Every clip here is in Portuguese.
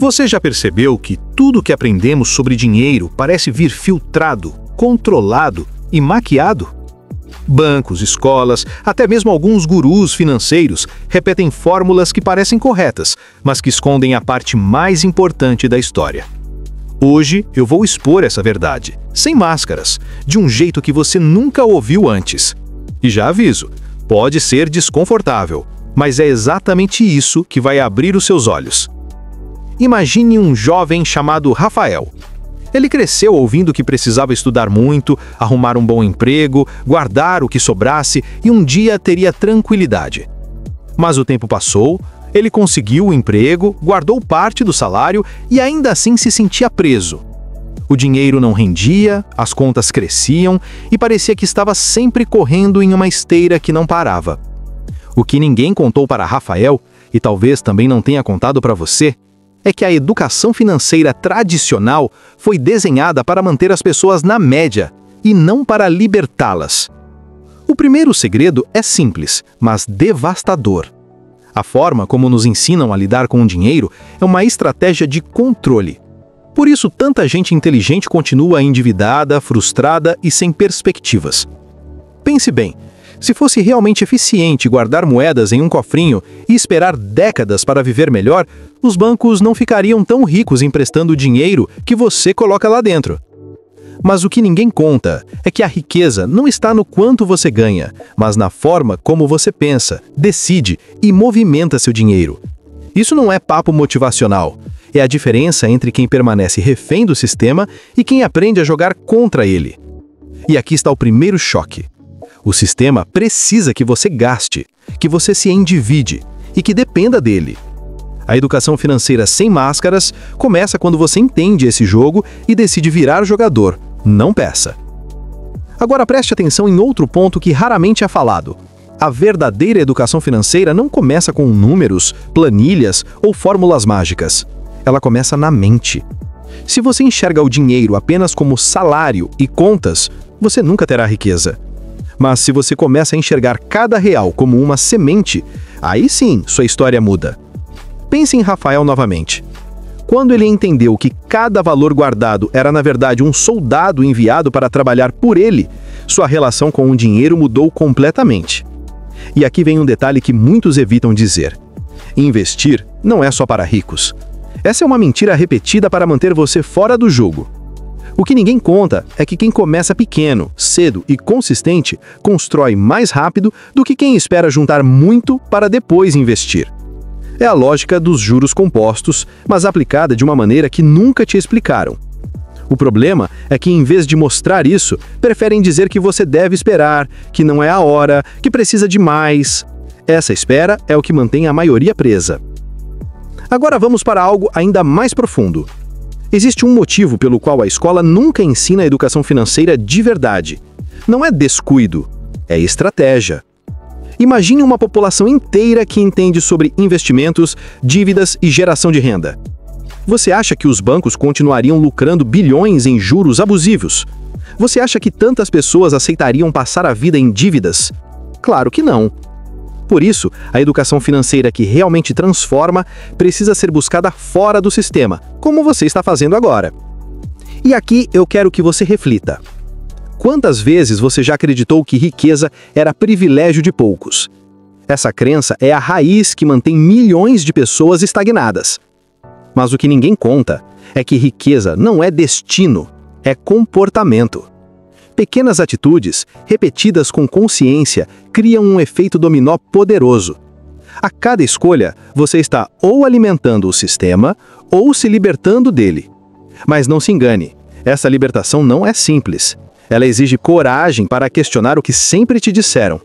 Você já percebeu que tudo que aprendemos sobre dinheiro parece vir filtrado, controlado e maquiado? Bancos, escolas, até mesmo alguns gurus financeiros repetem fórmulas que parecem corretas, mas que escondem a parte mais importante da história. Hoje eu vou expor essa verdade, sem máscaras, de um jeito que você nunca ouviu antes. E já aviso, pode ser desconfortável, mas é exatamente isso que vai abrir os seus olhos. Imagine um jovem chamado Rafael. Ele cresceu ouvindo que precisava estudar muito, arrumar um bom emprego, guardar o que sobrasse e um dia teria tranquilidade. Mas o tempo passou, ele conseguiu o emprego, guardou parte do salário e ainda assim se sentia preso. O dinheiro não rendia, as contas cresciam e parecia que estava sempre correndo em uma esteira que não parava. O que ninguém contou para Rafael, e talvez também não tenha contado para você, é que a educação financeira tradicional foi desenhada para manter as pessoas na média e não para libertá-las. O primeiro segredo é simples, mas devastador. A forma como nos ensinam a lidar com o dinheiro é uma estratégia de controle. Por isso, tanta gente inteligente continua endividada, frustrada e sem perspectivas. Pense bem, se fosse realmente eficiente guardar moedas em um cofrinho e esperar décadas para viver melhor, os bancos não ficariam tão ricos emprestando o dinheiro que você coloca lá dentro. Mas o que ninguém conta é que a riqueza não está no quanto você ganha, mas na forma como você pensa, decide e movimenta seu dinheiro. Isso não é papo motivacional. É a diferença entre quem permanece refém do sistema e quem aprende a jogar contra ele. E aqui está o primeiro choque. O sistema precisa que você gaste, que você se endivide e que dependa dele. A educação financeira sem máscaras começa quando você entende esse jogo e decide virar jogador, não peça. Agora preste atenção em outro ponto que raramente é falado. A verdadeira educação financeira não começa com números, planilhas ou fórmulas mágicas. Ela começa na mente. Se você enxerga o dinheiro apenas como salário e contas, você nunca terá riqueza. Mas se você começa a enxergar cada real como uma semente, aí sim sua história muda. Pense em Rafael novamente. Quando ele entendeu que cada valor guardado era na verdade um soldado enviado para trabalhar por ele, sua relação com o dinheiro mudou completamente. E aqui vem um detalhe que muitos evitam dizer. Investir não é só para ricos. Essa é uma mentira repetida para manter você fora do jogo. O que ninguém conta é que quem começa pequeno, cedo e consistente constrói mais rápido do que quem espera juntar muito para depois investir. É a lógica dos juros compostos, mas aplicada de uma maneira que nunca te explicaram. O problema é que, em vez de mostrar isso, preferem dizer que você deve esperar, que não é a hora, que precisa de mais. Essa espera é o que mantém a maioria presa. Agora vamos para algo ainda mais profundo. Existe um motivo pelo qual a escola nunca ensina a educação financeira de verdade. Não é descuido, é estratégia. Imagine uma população inteira que entende sobre investimentos, dívidas e geração de renda. Você acha que os bancos continuariam lucrando bilhões em juros abusivos? Você acha que tantas pessoas aceitariam passar a vida em dívidas? Claro que não. Por isso, a educação financeira que realmente transforma precisa ser buscada fora do sistema, como você está fazendo agora. E aqui eu quero que você reflita. Quantas vezes você já acreditou que riqueza era privilégio de poucos? Essa crença é a raiz que mantém milhões de pessoas estagnadas. Mas o que ninguém conta é que riqueza não é destino, é comportamento. Pequenas atitudes, repetidas com consciência, criam um efeito dominó poderoso. A cada escolha, você está ou alimentando o sistema ou se libertando dele. Mas não se engane, essa libertação não é simples. Ela exige coragem para questionar o que sempre te disseram.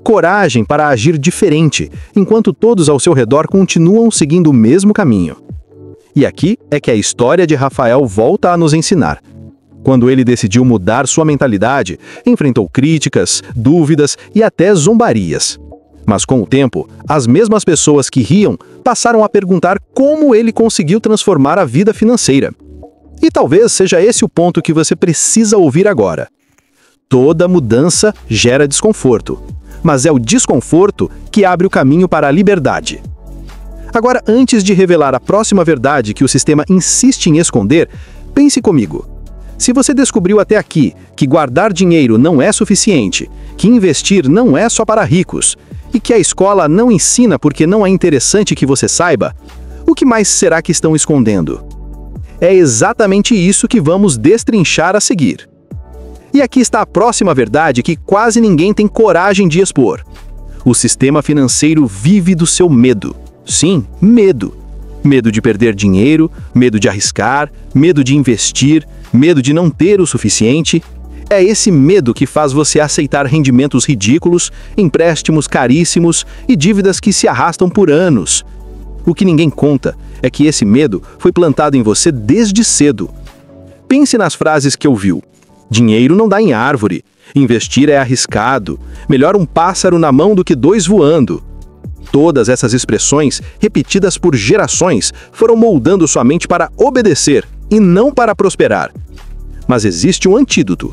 Coragem para agir diferente, enquanto todos ao seu redor continuam seguindo o mesmo caminho. E aqui é que a história de Rafael volta a nos ensinar. Quando ele decidiu mudar sua mentalidade, enfrentou críticas, dúvidas e até zombarias. Mas com o tempo, as mesmas pessoas que riam passaram a perguntar como ele conseguiu transformar a vida financeira. E talvez seja esse o ponto que você precisa ouvir agora. Toda mudança gera desconforto, mas é o desconforto que abre o caminho para a liberdade. Agora, antes de revelar a próxima verdade que o sistema insiste em esconder, pense comigo. Se você descobriu até aqui que guardar dinheiro não é suficiente, que investir não é só para ricos, e que a escola não ensina porque não é interessante que você saiba, o que mais será que estão escondendo? É exatamente isso que vamos destrinchar a seguir. E aqui está a próxima verdade que quase ninguém tem coragem de expor. O sistema financeiro vive do seu medo. Sim, medo. Medo de perder dinheiro, medo de arriscar, medo de investir, medo de não ter o suficiente. É esse medo que faz você aceitar rendimentos ridículos, empréstimos caríssimos e dívidas que se arrastam por anos. O que ninguém conta é que esse medo foi plantado em você desde cedo. Pense nas frases que ouviu. Dinheiro não dá em árvore. Investir é arriscado. Melhor um pássaro na mão do que dois voando. Todas essas expressões, repetidas por gerações, foram moldando sua mente para obedecer e não para prosperar. Mas existe um antídoto.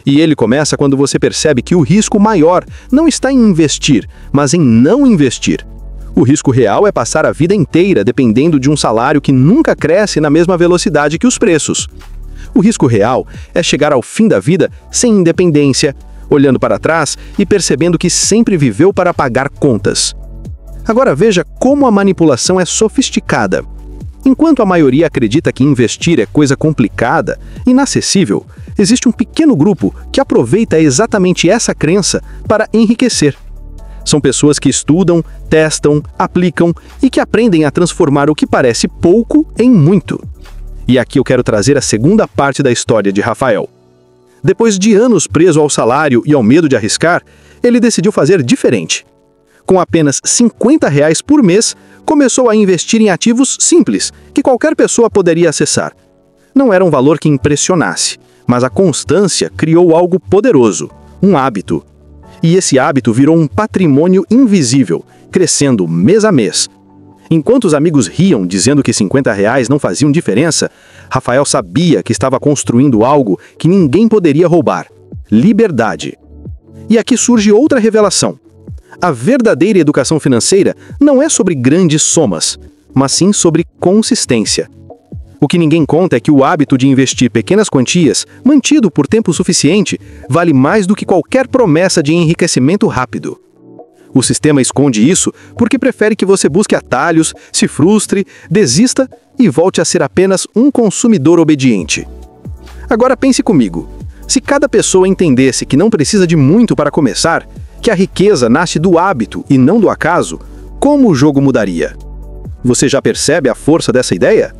E ele começa quando você percebe que o risco maior não está em investir, mas em não investir. O risco real é passar a vida inteira dependendo de um salário que nunca cresce na mesma velocidade que os preços. O risco real é chegar ao fim da vida sem independência, olhando para trás e percebendo que sempre viveu para pagar contas. Agora veja como a manipulação é sofisticada. Enquanto a maioria acredita que investir é coisa complicada, inacessível, existe um pequeno grupo que aproveita exatamente essa crença para enriquecer. São pessoas que estudam, testam, aplicam e que aprendem a transformar o que parece pouco em muito. E aqui eu quero trazer a segunda parte da história de Rafael. Depois de anos preso ao salário e ao medo de arriscar, ele decidiu fazer diferente. Com apenas R$ 50 por mês, começou a investir em ativos simples, que qualquer pessoa poderia acessar. Não era um valor que impressionasse, mas a constância criou algo poderoso, um hábito. E esse hábito virou um patrimônio invisível, crescendo mês a mês. Enquanto os amigos riam dizendo que R$ 50 não faziam diferença, Rafael sabia que estava construindo algo que ninguém poderia roubar: liberdade. E aqui surge outra revelação. A verdadeira educação financeira não é sobre grandes somas, mas sim sobre consistência. O que ninguém conta é que o hábito de investir pequenas quantias, mantido por tempo suficiente, vale mais do que qualquer promessa de enriquecimento rápido. O sistema esconde isso porque prefere que você busque atalhos, se frustre, desista e volte a ser apenas um consumidor obediente. Agora pense comigo. Se cada pessoa entendesse que não precisa de muito para começar, que a riqueza nasce do hábito e não do acaso, como o jogo mudaria? Você já percebe a força dessa ideia?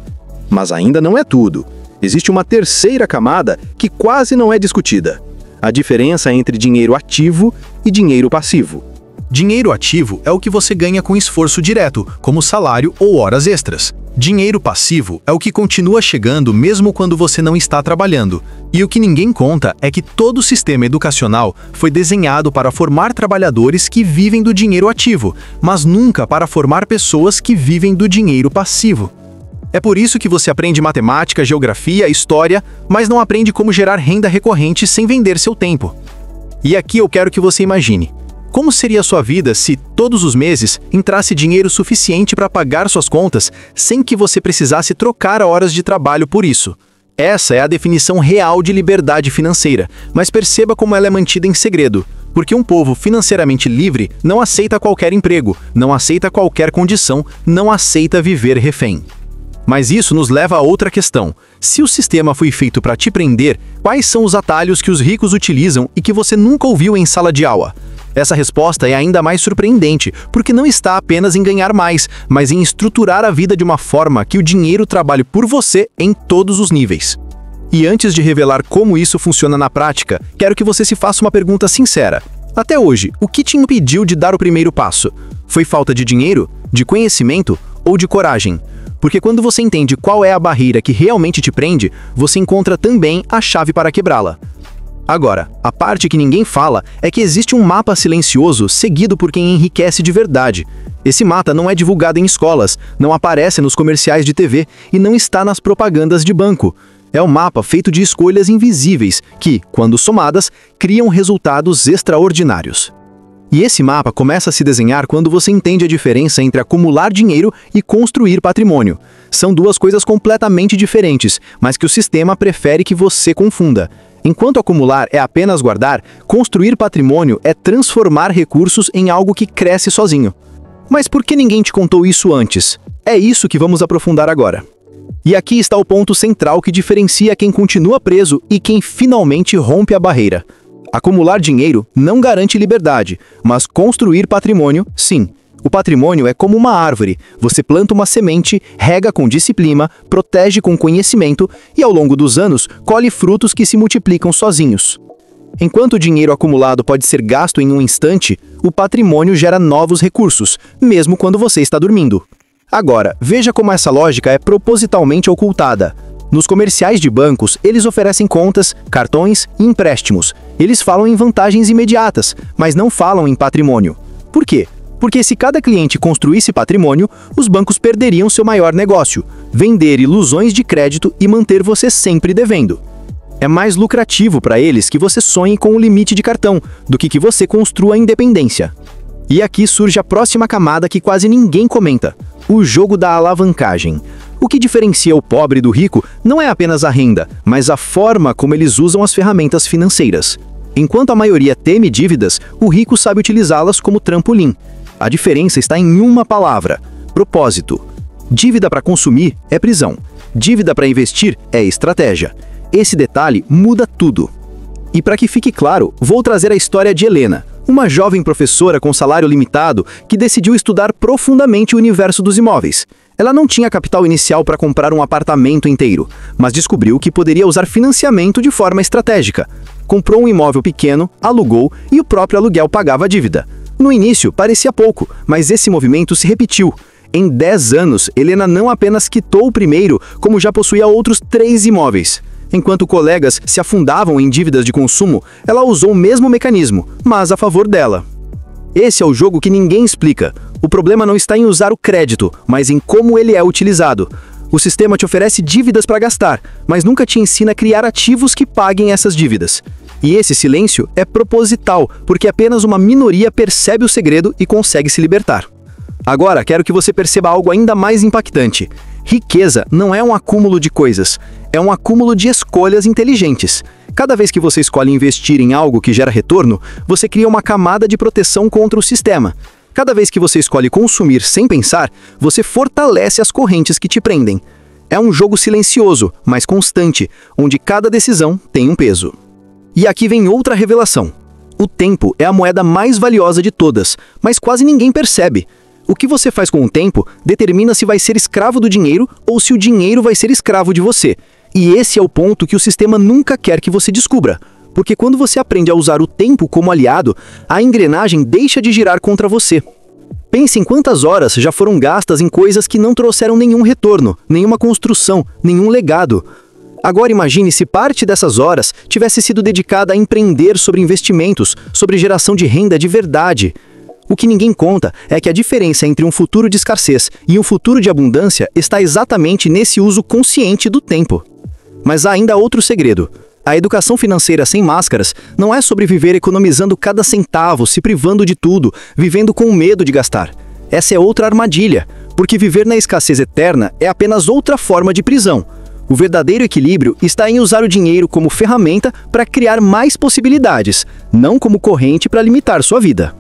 Mas ainda não é tudo. Existe uma terceira camada que quase não é discutida: a diferença entre dinheiro ativo e dinheiro passivo. Dinheiro ativo é o que você ganha com esforço direto, como salário ou horas extras. Dinheiro passivo é o que continua chegando mesmo quando você não está trabalhando. E o que ninguém conta é que todo o sistema educacional foi desenhado para formar trabalhadores que vivem do dinheiro ativo, mas nunca para formar pessoas que vivem do dinheiro passivo. É por isso que você aprende matemática, geografia, história, mas não aprende como gerar renda recorrente sem vender seu tempo. E aqui eu quero que você imagine: como seria a sua vida se, todos os meses, entrasse dinheiro suficiente para pagar suas contas sem que você precisasse trocar horas de trabalho por isso? Essa é a definição real de liberdade financeira, mas perceba como ela é mantida em segredo. Porque um povo financeiramente livre não aceita qualquer emprego, não aceita qualquer condição, não aceita viver refém. Mas isso nos leva a outra questão. Se o sistema foi feito para te prender, quais são os atalhos que os ricos utilizam e que você nunca ouviu em sala de aula? Essa resposta é ainda mais surpreendente, porque não está apenas em ganhar mais, mas em estruturar a vida de uma forma que o dinheiro trabalhe por você em todos os níveis. E antes de revelar como isso funciona na prática, quero que você se faça uma pergunta sincera. Até hoje, o que te impediu de dar o primeiro passo? Foi falta de dinheiro, de conhecimento ou de coragem? Porque quando você entende qual é a barreira que realmente te prende, você encontra também a chave para quebrá-la. Agora, a parte que ninguém fala é que existe um mapa silencioso seguido por quem enriquece de verdade. Esse mapa não é divulgado em escolas, não aparece nos comerciais de TV e não está nas propagandas de banco. É um mapa feito de escolhas invisíveis que, quando somadas, criam resultados extraordinários. E esse mapa começa a se desenhar quando você entende a diferença entre acumular dinheiro e construir patrimônio. São duas coisas completamente diferentes, mas que o sistema prefere que você confunda. Enquanto acumular é apenas guardar, construir patrimônio é transformar recursos em algo que cresce sozinho. Mas por que ninguém te contou isso antes? É isso que vamos aprofundar agora. E aqui está o ponto central que diferencia quem continua preso e quem finalmente rompe a barreira. Acumular dinheiro não garante liberdade, mas construir patrimônio, sim. O patrimônio é como uma árvore. Você planta uma semente, rega com disciplina, protege com conhecimento e, ao longo dos anos, colhe frutos que se multiplicam sozinhos. Enquanto o dinheiro acumulado pode ser gasto em um instante, o patrimônio gera novos recursos, mesmo quando você está dormindo. Agora, veja como essa lógica é propositalmente ocultada. Nos comerciais de bancos, eles oferecem contas, cartões e empréstimos. Eles falam em vantagens imediatas, mas não falam em patrimônio. Por quê? Porque se cada cliente construísse patrimônio, os bancos perderiam seu maior negócio: vender ilusões de crédito e manter você sempre devendo. É mais lucrativo para eles que você sonhe com o limite de cartão do que você construa a independência. E aqui surge a próxima camada que quase ninguém comenta: o jogo da alavancagem. O que diferencia o pobre do rico não é apenas a renda, mas a forma como eles usam as ferramentas financeiras. Enquanto a maioria teme dívidas, o rico sabe utilizá-las como trampolim. A diferença está em uma palavra: propósito. Dívida para consumir é prisão. Dívida para investir é estratégia. Esse detalhe muda tudo. E para que fique claro, vou trazer a história de Helena, uma jovem professora com salário limitado que decidiu estudar profundamente o universo dos imóveis. Ela não tinha capital inicial para comprar um apartamento inteiro, mas descobriu que poderia usar financiamento de forma estratégica. Comprou um imóvel pequeno, alugou e o próprio aluguel pagava a dívida. No início, parecia pouco, mas esse movimento se repetiu. Em 10 anos, Helena não apenas quitou o primeiro, como já possuía outros 3 imóveis. Enquanto colegas se afundavam em dívidas de consumo, ela usou o mesmo mecanismo, mas a favor dela. Esse é o jogo que ninguém explica. O problema não está em usar o crédito, mas em como ele é utilizado. O sistema te oferece dívidas para gastar, mas nunca te ensina a criar ativos que paguem essas dívidas. E esse silêncio é proposital, porque apenas uma minoria percebe o segredo e consegue se libertar. Agora, quero que você perceba algo ainda mais impactante. Riqueza não é um acúmulo de coisas, é um acúmulo de escolhas inteligentes. Cada vez que você escolhe investir em algo que gera retorno, você cria uma camada de proteção contra o sistema. Cada vez que você escolhe consumir sem pensar, você fortalece as correntes que te prendem. É um jogo silencioso, mas constante, onde cada decisão tem um peso. E aqui vem outra revelação. O tempo é a moeda mais valiosa de todas, mas quase ninguém percebe. O que você faz com o tempo determina se vai ser escravo do dinheiro ou se o dinheiro vai ser escravo de você. E esse é o ponto que o sistema nunca quer que você descubra. Porque quando você aprende a usar o tempo como aliado, a engrenagem deixa de girar contra você. Pense em quantas horas já foram gastas em coisas que não trouxeram nenhum retorno, nenhuma construção, nenhum legado. Agora imagine se parte dessas horas tivesse sido dedicada a empreender sobre investimentos, sobre geração de renda de verdade. O que ninguém conta é que a diferença entre um futuro de escassez e um futuro de abundância está exatamente nesse uso consciente do tempo. Mas há ainda outro segredo. A educação financeira sem máscaras não é sobre viver economizando cada centavo, se privando de tudo, vivendo com medo de gastar. Essa é outra armadilha, porque viver na escassez eterna é apenas outra forma de prisão. O verdadeiro equilíbrio está em usar o dinheiro como ferramenta para criar mais possibilidades, não como corrente para limitar sua vida.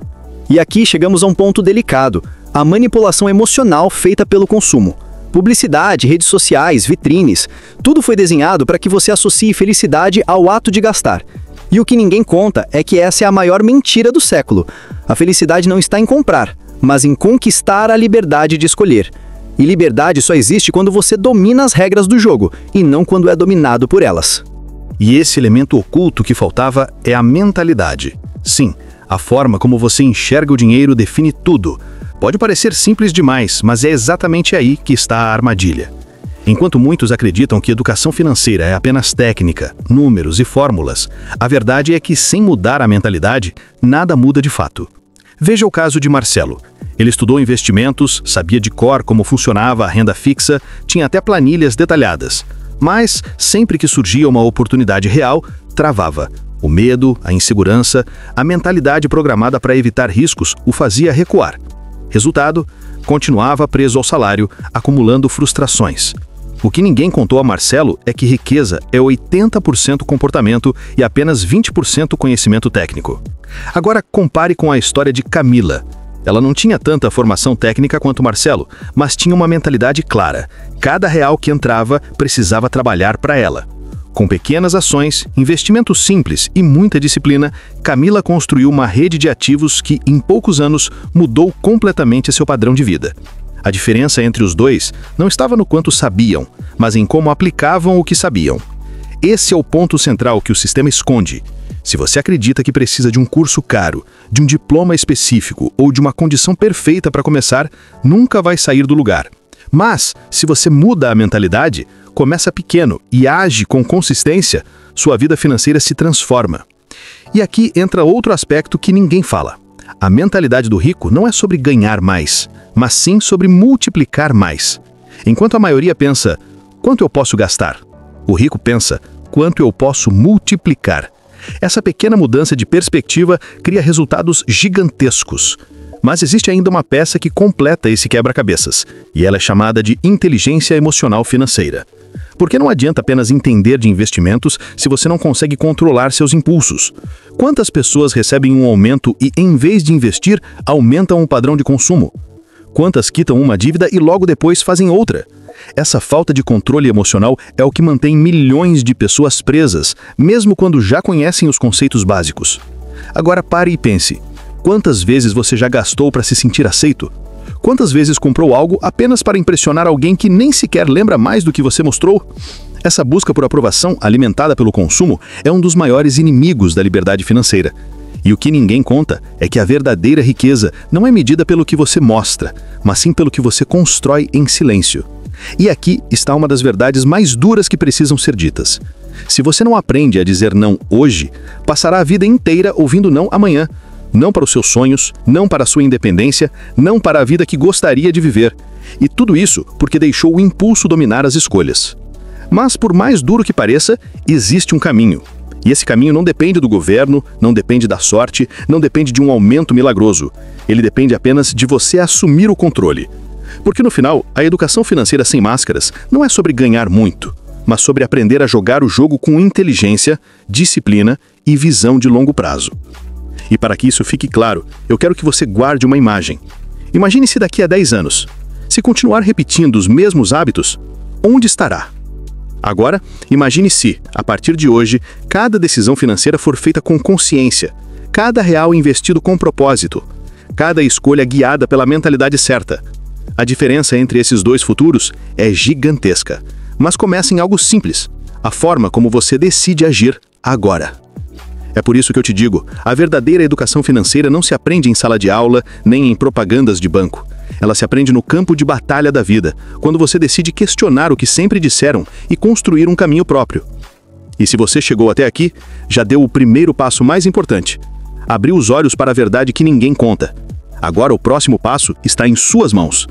E aqui chegamos a um ponto delicado: a manipulação emocional feita pelo consumo. Publicidade, redes sociais, vitrines, tudo foi desenhado para que você associe felicidade ao ato de gastar. E o que ninguém conta é que essa é a maior mentira do século. A felicidade não está em comprar, mas em conquistar a liberdade de escolher. E liberdade só existe quando você domina as regras do jogo, e não quando é dominado por elas. E esse elemento oculto que faltava é a mentalidade. Sim, a forma como você enxerga o dinheiro define tudo. Pode parecer simples demais, mas é exatamente aí que está a armadilha. Enquanto muitos acreditam que educação financeira é apenas técnica, números e fórmulas, a verdade é que, sem mudar a mentalidade, nada muda de fato. Veja o caso de Marcelo. Ele estudou investimentos, sabia de cor como funcionava a renda fixa, tinha até planilhas detalhadas. Mas, sempre que surgia uma oportunidade real, travava. O medo, a insegurança, a mentalidade programada para evitar riscos o fazia recuar. Resultado, continuava preso ao salário, acumulando frustrações. O que ninguém contou a Marcelo é que riqueza é 80% comportamento e apenas 20% conhecimento técnico. Agora compare com a história de Camila. Ela não tinha tanta formação técnica quanto Marcelo, mas tinha uma mentalidade clara. Cada real que entrava precisava trabalhar para ela. Com pequenas ações, investimentos simples e muita disciplina, Camila construiu uma rede de ativos que, em poucos anos, mudou completamente seu padrão de vida. A diferença entre os dois não estava no quanto sabiam, mas em como aplicavam o que sabiam. Esse é o ponto central que o sistema esconde. Se você acredita que precisa de um curso caro, de um diploma específico ou de uma condição perfeita para começar, nunca vai sair do lugar. Mas, se você muda a mentalidade, começa pequeno e age com consistência, sua vida financeira se transforma. E aqui entra outro aspecto que ninguém fala. A mentalidade do rico não é sobre ganhar mais, mas sim sobre multiplicar mais. Enquanto a maioria pensa, quanto eu posso gastar? O rico pensa, quanto eu posso multiplicar? Essa pequena mudança de perspectiva cria resultados gigantescos. Mas existe ainda uma peça que completa esse quebra-cabeças, e ela é chamada de inteligência emocional financeira. Porque não adianta apenas entender de investimentos se você não consegue controlar seus impulsos. Quantas pessoas recebem um aumento e, em vez de investir, aumentam o padrão de consumo? Quantas quitam uma dívida e logo depois fazem outra? Essa falta de controle emocional é o que mantém milhões de pessoas presas, mesmo quando já conhecem os conceitos básicos. Agora pare e pense. Quantas vezes você já gastou para se sentir aceito? Quantas vezes comprou algo apenas para impressionar alguém que nem sequer lembra mais do que você mostrou? Essa busca por aprovação, alimentada pelo consumo, é um dos maiores inimigos da liberdade financeira. E o que ninguém conta é que a verdadeira riqueza não é medida pelo que você mostra, mas sim pelo que você constrói em silêncio. E aqui está uma das verdades mais duras que precisam ser ditas. Se você não aprende a dizer não hoje, passará a vida inteira ouvindo não amanhã. Não para os seus sonhos, não para a sua independência, não para a vida que gostaria de viver. E tudo isso porque deixou o impulso dominar as escolhas. Mas, por mais duro que pareça, existe um caminho. E esse caminho não depende do governo, não depende da sorte, não depende de um aumento milagroso. Ele depende apenas de você assumir o controle. Porque no final, a educação financeira sem máscaras não é sobre ganhar muito, mas sobre aprender a jogar o jogo com inteligência, disciplina e visão de longo prazo. E para que isso fique claro, eu quero que você guarde uma imagem. Imagine-se daqui a 10 anos. Se continuar repetindo os mesmos hábitos, onde estará? Agora, imagine se, a partir de hoje, cada decisão financeira for feita com consciência, cada real investido com propósito, cada escolha guiada pela mentalidade certa. A diferença entre esses dois futuros é gigantesca, mas começa em algo simples, a forma como você decide agir agora. É por isso que eu te digo, a verdadeira educação financeira não se aprende em sala de aula, nem em propagandas de banco. Ela se aprende no campo de batalha da vida, quando você decide questionar o que sempre disseram e construir um caminho próprio. E se você chegou até aqui, já deu o primeiro passo mais importante. Abriu os olhos para a verdade que ninguém conta. Agora o próximo passo está em suas mãos.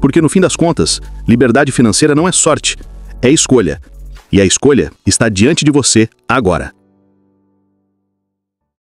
Porque no fim das contas, liberdade financeira não é sorte, é escolha. E a escolha está diante de você agora.